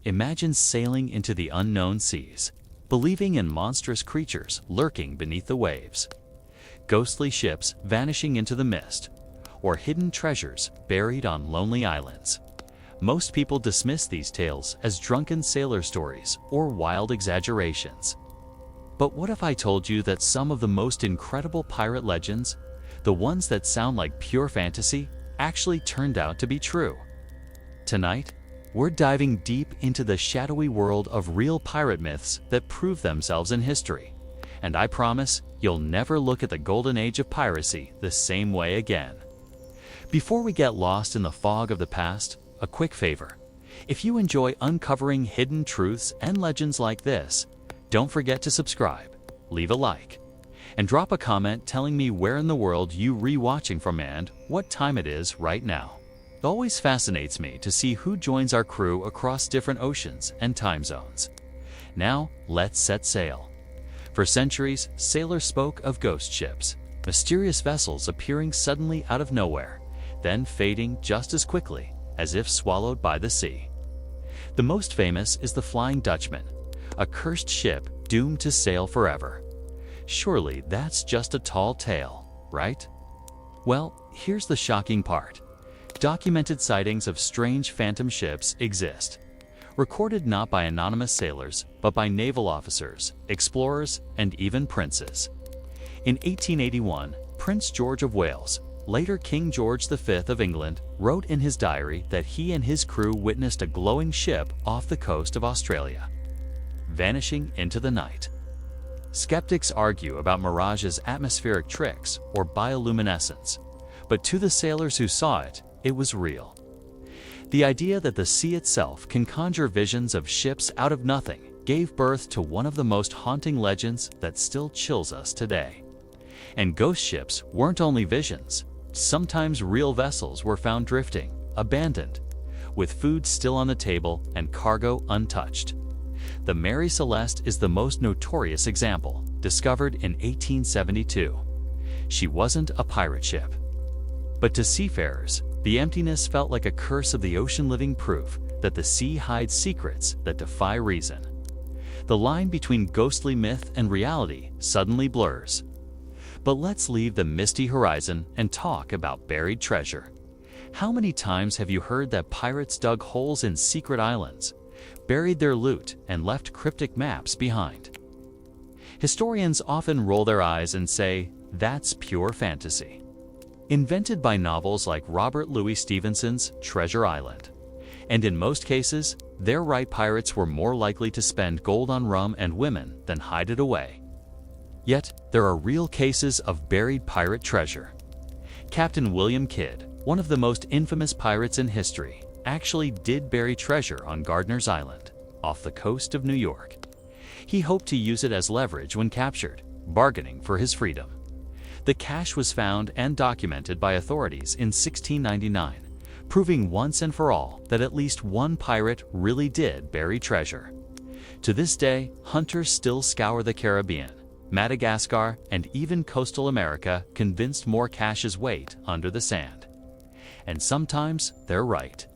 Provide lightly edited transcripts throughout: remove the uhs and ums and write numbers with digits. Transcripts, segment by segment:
Imagine sailing into the unknown seas, believing in monstrous creatures lurking beneath the waves, ghostly ships vanishing into the mist, or hidden treasures buried on lonely islands. Most people dismiss these tales as drunken sailor stories or wild exaggerations. But what if I told you that some of the most incredible pirate legends, the ones that sound like pure fantasy, actually turned out to be true? Tonight, we're diving deep into the shadowy world of real pirate myths that prove themselves in history. And I promise you'll never look at the golden age of piracy the same way again. Before we get lost in the fog of the past, a quick favor. If you enjoy uncovering hidden truths and legends like this, don't forget to subscribe, leave a like, and drop a comment telling me where in the world you re-watching from and what time it is right now. It always fascinates me to see who joins our crew across different oceans and time zones. Now, let's set sail. For centuries, sailors spoke of ghost ships, mysterious vessels appearing suddenly out of nowhere, then fading just as quickly as if swallowed by the sea. The most famous is the Flying Dutchman, a cursed ship doomed to sail forever. Surely that's just a tall tale, right? Well, here's the shocking part. Documented sightings of strange phantom ships exist, recorded not by anonymous sailors, but by naval officers, explorers, and even princes. In 1881, Prince George of Wales, later King George V of England, wrote in his diary that he and his crew witnessed a glowing ship off the coast of Australia, vanishing into the night. Skeptics argue about mirage's atmospheric tricks or bioluminescence, but to the sailors who saw it, it was real. The idea that the sea itself can conjure visions of ships out of nothing gave birth to one of the most haunting legends that still chills us today. And ghost ships weren't only visions. Sometimes real vessels were found drifting, abandoned, with food still on the table and cargo untouched. The Mary Celeste is the most notorious example, discovered in 1872. She wasn't a pirate ship. But to seafarers, the emptiness felt like a curse of the ocean, living proof that the sea hides secrets that defy reason. The line between ghostly myth and reality suddenly blurs. But let's leave the misty horizon and talk about buried treasure. How many times have you heard that pirates dug holes in secret islands, buried their loot, and left cryptic maps behind? Historians often roll their eyes and say, that's pure fantasy. Invented by novels like Robert Louis Stevenson's Treasure Island. And in most cases, their right, pirates were more likely to spend gold on rum and women than hide it away. Yet, there are real cases of buried pirate treasure. Captain William Kidd, one of the most infamous pirates in history, actually did bury treasure on Gardiner's Island, off the coast of New York. He hoped to use it as leverage when captured, bargaining for his freedom. The cache was found and documented by authorities in 1699, proving once and for all that at least one pirate really did bury treasure. To this day, hunters still scour the Caribbean, Madagascar, and even coastal America, convinced more caches wait under the sand. And sometimes they're right.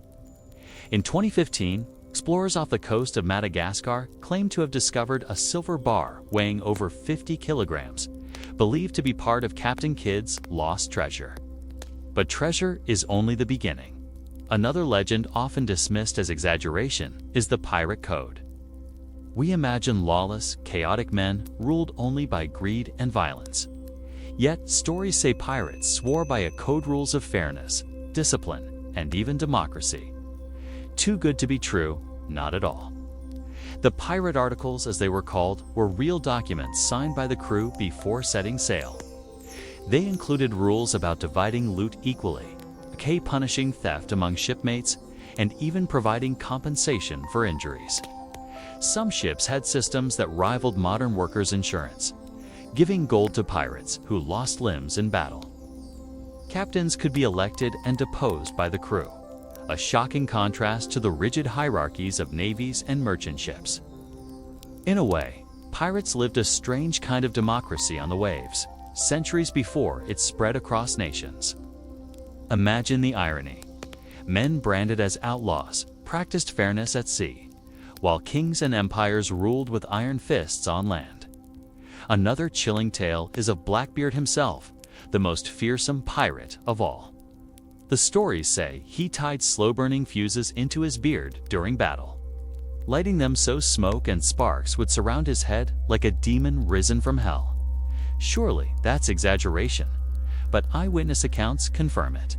In 2015, explorers off the coast of Madagascar claimed to have discovered a silver bar weighing over 50 kilograms, believed to be part of Captain Kidd's lost treasure. But treasure is only the beginning. Another legend often dismissed as exaggeration is the pirate code. We imagine lawless, chaotic men ruled only by greed and violence. Yet, stories say pirates swore by a code, rules of fairness, discipline, and even democracy. Too good to be true, not at all. The pirate articles, as they were called, were real documents signed by the crew before setting sail. They included rules about dividing loot equally, punishing theft among shipmates, and even providing compensation for injuries. Some ships had systems that rivaled modern workers' insurance, giving gold to pirates who lost limbs in battle. Captains could be elected and deposed by the crew, a shocking contrast to the rigid hierarchies of navies and merchant ships. In a way, pirates lived a strange kind of democracy on the waves, centuries before it spread across nations. Imagine the irony. Men branded as outlaws practiced fairness at sea, while kings and empires ruled with iron fists on land. Another chilling tale is of Blackbeard himself, the most fearsome pirate of all. The stories say he tied slow-burning fuses into his beard during battle, lighting them so smoke and sparks would surround his head like a demon risen from hell. Surely that's exaggeration, but eyewitness accounts confirm it.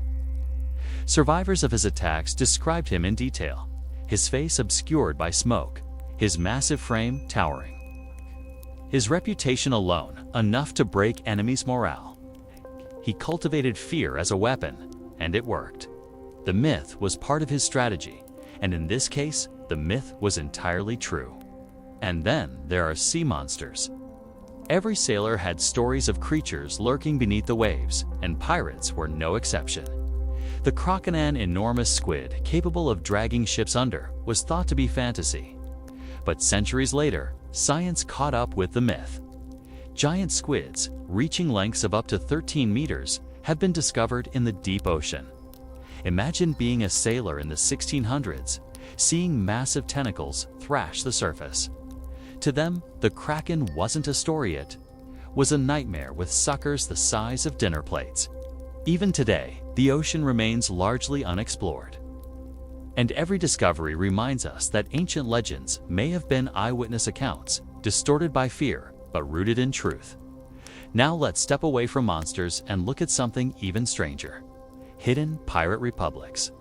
Survivors of his attacks described him in detail, his face obscured by smoke, his massive frame towering. His reputation alone enough to break enemies' morale. He cultivated fear as a weapon, and it worked. The myth was part of his strategy, and in this case, the myth was entirely true. And then there are sea monsters. Every sailor had stories of creatures lurking beneath the waves, and pirates were no exception. The Kraken, enormous squid capable of dragging ships under, was thought to be fantasy. But centuries later, science caught up with the myth. Giant squids, reaching lengths of up to 13 meters, have been discovered in the deep ocean. Imagine being a sailor in the 1600s, seeing massive tentacles thrash the surface. To them, the Kraken wasn't a story, it was a nightmare with suckers the size of dinner plates. Even today, the ocean remains largely unexplored. And every discovery reminds us that ancient legends may have been eyewitness accounts, distorted by fear, but rooted in truth. Now let's step away from monsters and look at something even stranger: hidden pirate republics.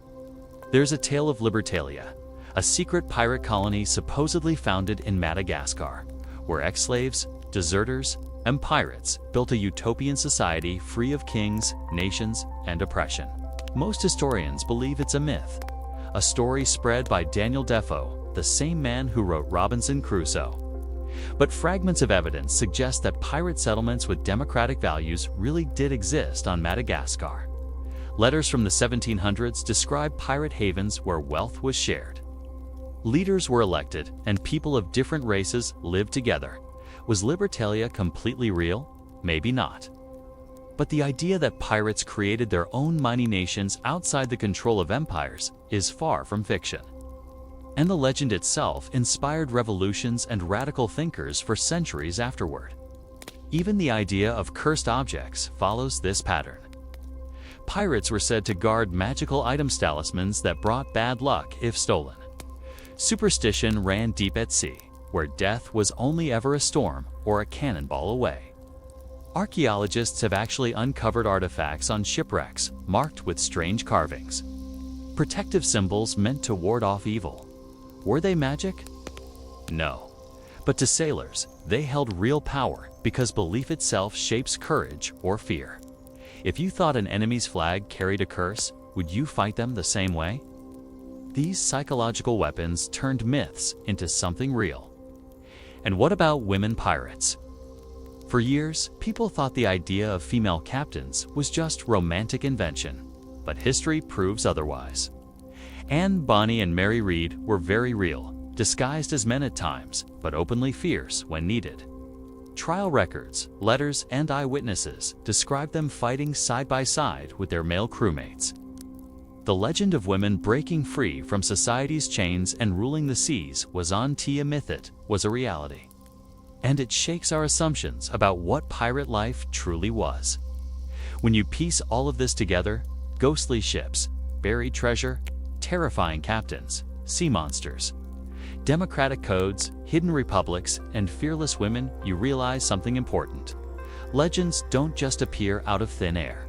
There's a tale of Libertalia, a secret pirate colony supposedly founded in Madagascar, where ex-slaves, deserters, and pirates built a utopian society free of kings, nations, and oppression. Most historians believe it's a myth, a story spread by Daniel Defoe, the same man who wrote Robinson Crusoe. But fragments of evidence suggest that pirate settlements with democratic values really did exist on Madagascar. Letters from the 1700s describe pirate havens where wealth was shared. Leaders were elected, and people of different races lived together. Was Libertalia completely real? Maybe not. But the idea that pirates created their own mighty nations outside the control of empires is far from fiction. And the legend itself inspired revolutions and radical thinkers for centuries afterward. Even the idea of cursed objects follows this pattern. Pirates were said to guard magical items, talismans that brought bad luck if stolen. Superstition ran deep at sea, where death was only ever a storm or a cannonball away. Archaeologists have actually uncovered artifacts on shipwrecks marked with strange carvings, protective symbols meant to ward off evil. Were they magic? No. But to sailors, they held real power because belief itself shapes courage or fear. If you thought an enemy's flag carried a curse, would you fight them the same way? These psychological weapons turned myths into something real. And what about women pirates? For years, people thought the idea of female captains was just romantic invention, but history proves otherwise. Anne Bonny and Mary Read were very real, disguised as men at times, but openly fierce when needed. Trial records, letters, and eyewitnesses describe them fighting side by side with their male crewmates. The legend of women breaking free from society's chains and ruling the seas was a myth, it was a reality. And it shakes our assumptions about what pirate life truly was. When you piece all of this together, ghostly ships, buried treasure, terrifying captains, sea monsters, democratic codes, hidden republics, and fearless women, you realize something important. Legends don't just appear out of thin air.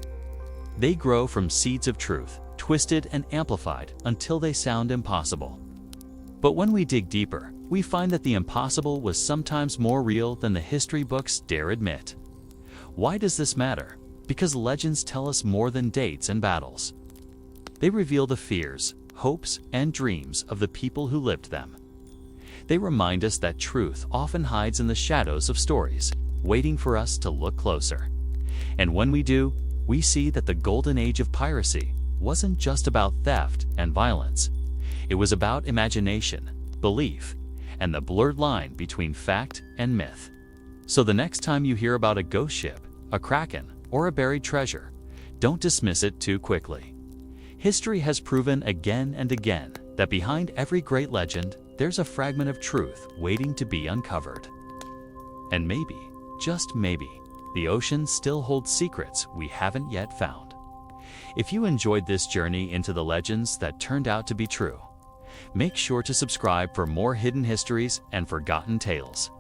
They grow from seeds of truth, twisted and amplified until they sound impossible. But when we dig deeper, we find that the impossible was sometimes more real than the history books dare admit. Why does this matter? Because legends tell us more than dates and battles. They reveal the fears, hopes, and dreams of the people who lived them. They remind us that truth often hides in the shadows of stories, waiting for us to look closer. And when we do, we see that the golden age of piracy wasn't just about theft and violence. It was about imagination, belief, and the blurred line between fact and myth. So the next time you hear about a ghost ship, a kraken, or a buried treasure, don't dismiss it too quickly. History has proven again and again that behind every great legend, there's a fragment of truth waiting to be uncovered. And maybe, just maybe, the ocean still holds secrets we haven't yet found. If you enjoyed this journey into the legends that turned out to be true, make sure to subscribe for more hidden histories and forgotten tales.